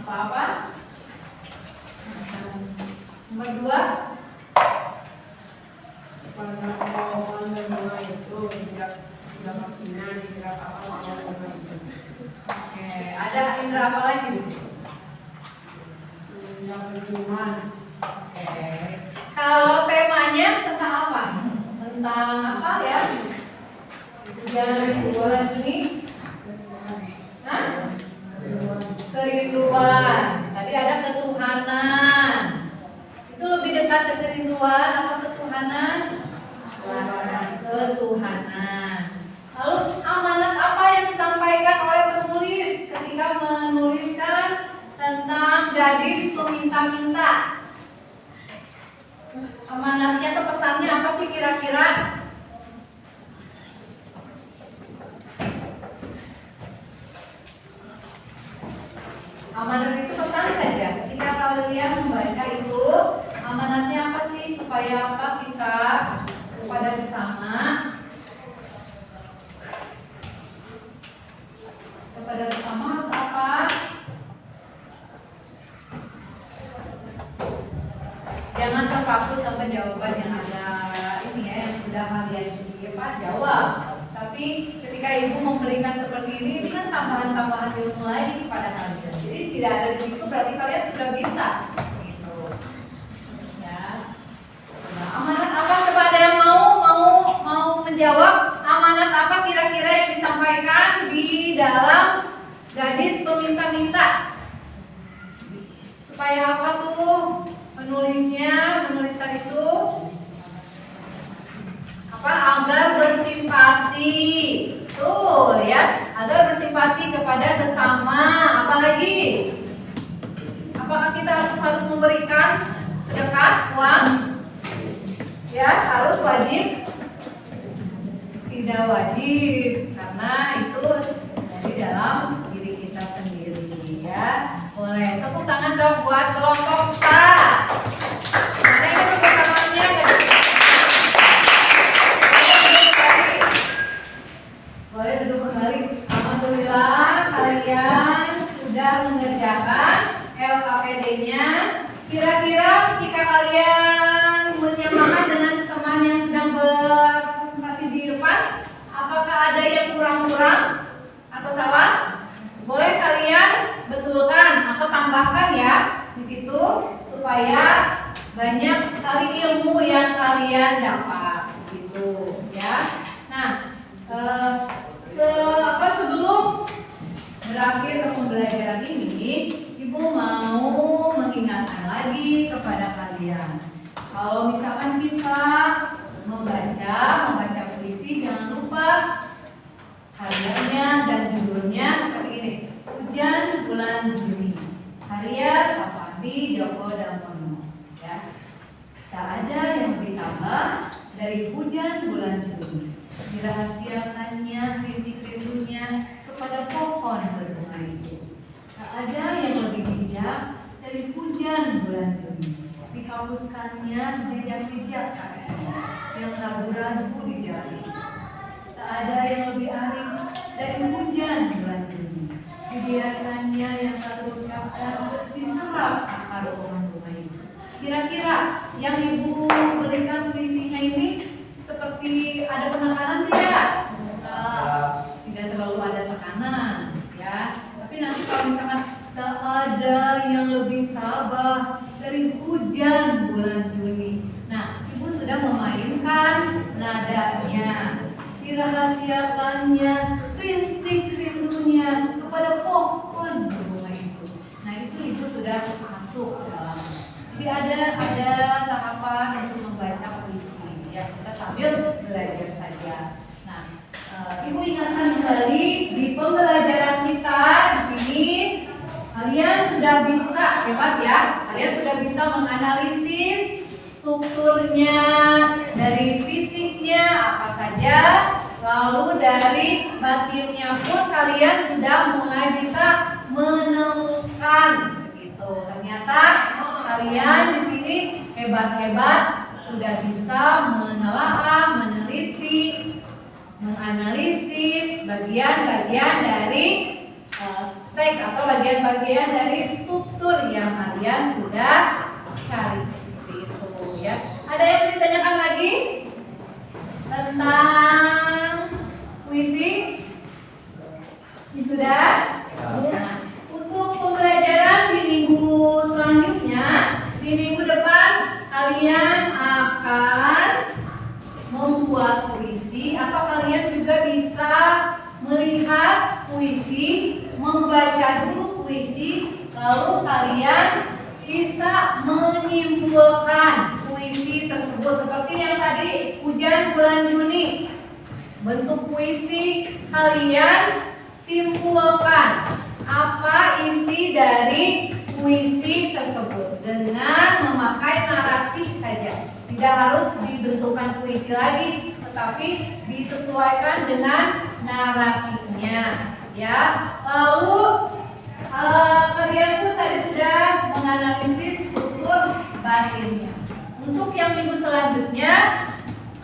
Apa-apa? Nomor 2. Pada pohon dan bunga itu tidak makinan diserap apa bunga itu. Oke, ada indera apa lagi di situ? Yang penciuman. Oke. Kalau temanya tentang apa? Tentang apa ya? Yang bulan ini? Hah? Kerinduan. Tadi ada ketuhanan. Itu lebih dekat ke kerinduan atau ketuhanan? Ketuhanan. Lalu amanat apa yang disampaikan oleh penulis ketika menuliskan tentang gadis peminta-minta? Amanatnya atau pesannya apa sih kira-kira? Amanat itu pesan saja. Ketika kalian membaca itu, amanatnya apa sih? Supaya apa kita kepada sesama? Kepada sesama harus apa? Jangan terpaku sama jawaban yang ada ini ya, yang sudah kalian jawab. Tapi ketika ibu memberikan seperti ini kan tambahan-tambahan ilmu lagi kepada kalian. Jadi tidak ada di situ berarti kalian sudah bisa. Gitu. Ya. Nah, amanat apa? Coba ada yang mau menjawab? Amanat apa kira-kira yang disampaikan di dalam gadis peminta-minta? Supaya apa tuh? Menuliskan itu apa? Agar bersimpati. Tuh ya, agar bersimpati kepada sesama. Apalagi? Apakah kita harus memberikan sedekah uang? Ya, harus wajib? Tidak wajib, karena itu dari dalam diri kita sendiri ya. Boleh tepuk tangan dong buat kelompok K. Mana ini tepuk tangannya? Boleh duduk kembali. Alhamdulillah kalian sudah mengerjakan LKPD-nya. Kira-kira jika kalian menyamakan dengan teman yang sedang berpresentasi di depan, apakah ada yang kurang-kurang atau salah? Boleh kalian betulkan atau tambahkan ya di situ supaya banyak sekali ilmu yang kalian dapat gitu ya. Nah, sebelum berakhir pembelajaran ini, ibu mau mengingatkan lagi kepada kalian. Kalau misalkan kita membaca puisi, jangan lupa hariannya dan judulnya seperti ini. Hujan Bulan Juni, karya Sapardi Djoko Damono. Ya, tak ada yang lebih tambah dari hujan bulan Juni. Dirahasiakannya rintik-rindunya kepada pohon berbunga itu. Tak ada yang lebih bijak dari hujan bulan Juni. Dihapuskannya jejak-jejak kakinya yang ragu-ragu di jalan. Tak ada yang lebih arif dari hujan bulan Juni. Dibiarkannya yang tak terucapkan diserap akar pohon bunga itu. Kira-kira yang ibu berikan puisinya ini seperti ada penekanan tidak? Tidak terlalu ada tekanan, ya. Tapi nanti kalau misalkan tak ada yang lebih tabah dari hujan bulan Juni. Nah, ibu sudah memainkan nadanya. Dirahasiakannya rintik rindunya kepada pohon berbunga itu. Nah, itu ibu sudah masuk dalam. Jadi ada tahapan untuk membaca puisi. Ya, kita sambil belajar saja. Nah, ibu ingatkan kembali di pembelajaran kita di sini kalian sudah bisa, hebat ya. Kalian sudah bisa menganalisis strukturnya, dari fisiknya apa saja, lalu dari batinnya pun kalian sudah mulai bisa menemukan begitu. Ternyata kalian di sini hebat-hebat, sudah bisa menelaah, meneliti menganalisis bagian-bagian dari teks atau bagian-bagian dari struktur yang kalian sudah cari seperti itu ya. Ada yang mau ditanyakan lagi tentang puisi? Sudah? Nah, untuk pembelajaran di minggu selanjutnya, di minggu depan kalian akan membuat puisi atau kalian juga bisa melihat puisi, membaca dulu puisi, lalu kalian bisa menyimpulkan puisi tersebut seperti yang tadi Hujan Bulan Juni. Bentuk puisi kalian simpulkan apa isi dari puisi tersebut dengan memakai narasi saja. Tidak harus dibentukkan puisi lagi, tetapi disesuaikan dengan narasinya ya. Lalu kalian pun tadi sudah menganalisis struktur batinnya. Untuk yang minggu selanjutnya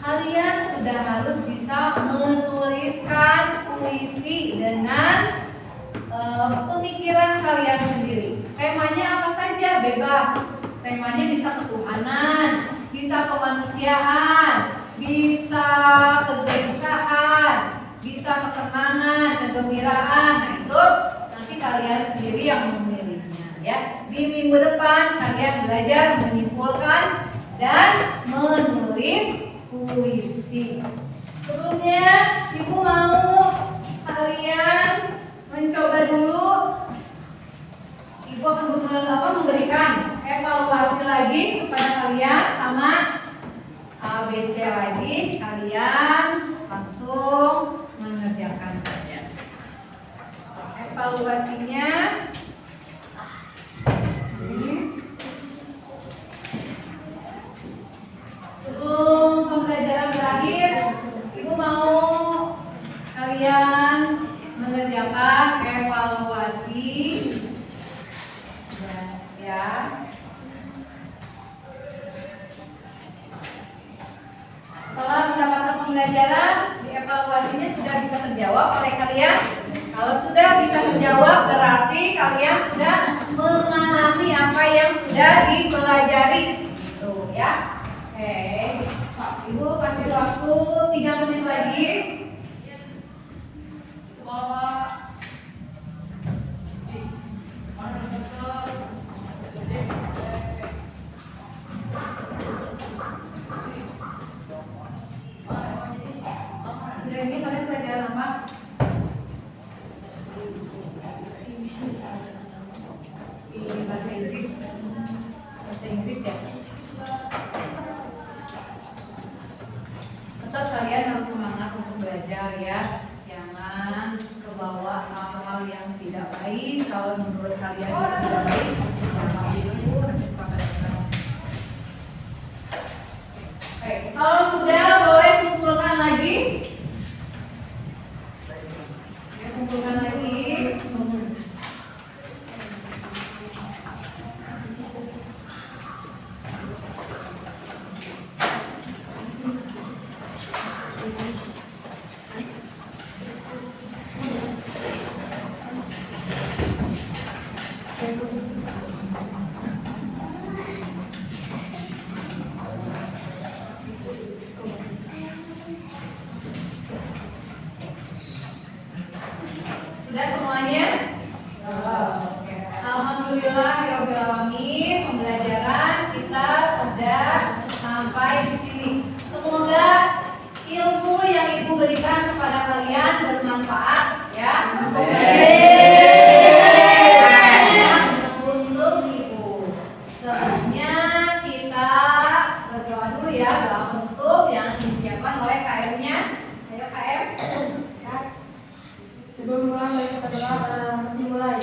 kalian sudah harus bisa menuliskan puisi dengan pemikiran kalian sendiri. Temanya apa saja bebas. Temanya bisa ketuhanan, bisa kemanusiaan, bisa kegelisahan, bisa kesenangan, kegembiraan. Nah itu nanti kalian sendiri yang memilihnya ya. Di minggu depan kalian belajar menyimpulkan dan menulis puisi. Sebelumnya Ibu mau kalian mencoba dulu. Ibu akan memberikan evaluasi lagi kepada kalian sama ABC lagi. Kalian langsung mengerjakan saja. Evaluasinya sebelum pembelajaran berakhir, Ibu mau kalian mengerjakan evaluasi ya. Setelah mendapatkan pembelajaran, di evaluasinya sudah bisa terjawab oleh kalian. Kalau sudah bisa terjawab, berarti kalian sudah memahami apa yang sudah dipelajari. Tuh ya. Oke, Ibu kasih waktu 3 menit lagi. Ini kalian pelajaran apa? Ini bahasa Inggris. Bahasa Inggris ya. Tetap kalian harus semangat untuk belajar ya. Jangan kebawa hal-hal yang tidak baik. Kalau menurut kalian itu tidak baik, jangan itu nanti suka kadang-kadang. Oke, kalau sudah boleh kumpulkan lagi. Kumpulkan lagi. Sudah semuanya? Oke. Alhamdulillahirabbil alamin, pembelajaran kita sudah sampai di sini. Semoga ilmu yang Ibu berikan kepada kalian bermanfaat ya. Untuk Ibu. Sebelumnya kita berdoa dulu ya, doa penutup yang disiapkan oleh KM-nya. Ayo KM. Sebelum mulai kita berdoa pada dimulai.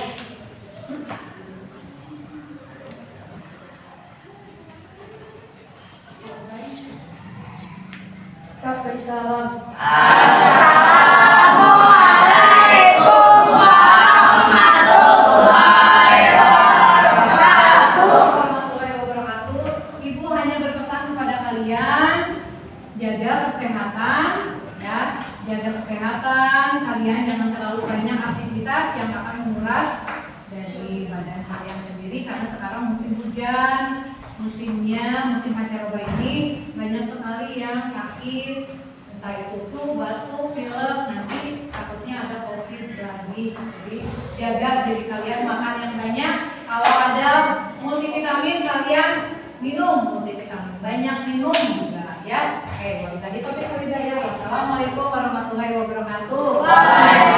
Kita beri salam. Assalamualaikum warahmatullahi wabarakatuh. Ibu hanya berpesan kepada kalian jaga kesehatan ya. jaga kesehatan, kalian jangan terlalu banyak aktivitas yang akan menguras dari badan kalian sendiri karena sekarang musim hujan, musim pancaroba ini banyak sekali yang sakit, entah itu flu, batuk, pilek, nanti takutnya ada COVID lagi. Jadi jaga diri kalian, makan yang banyak. Kalau ada multivitamin kalian minum multivitamin, banyak minum juga ya. Oke, tadi topik hidayah. Wassalamualaikum warahmatullahi wabarakatuh.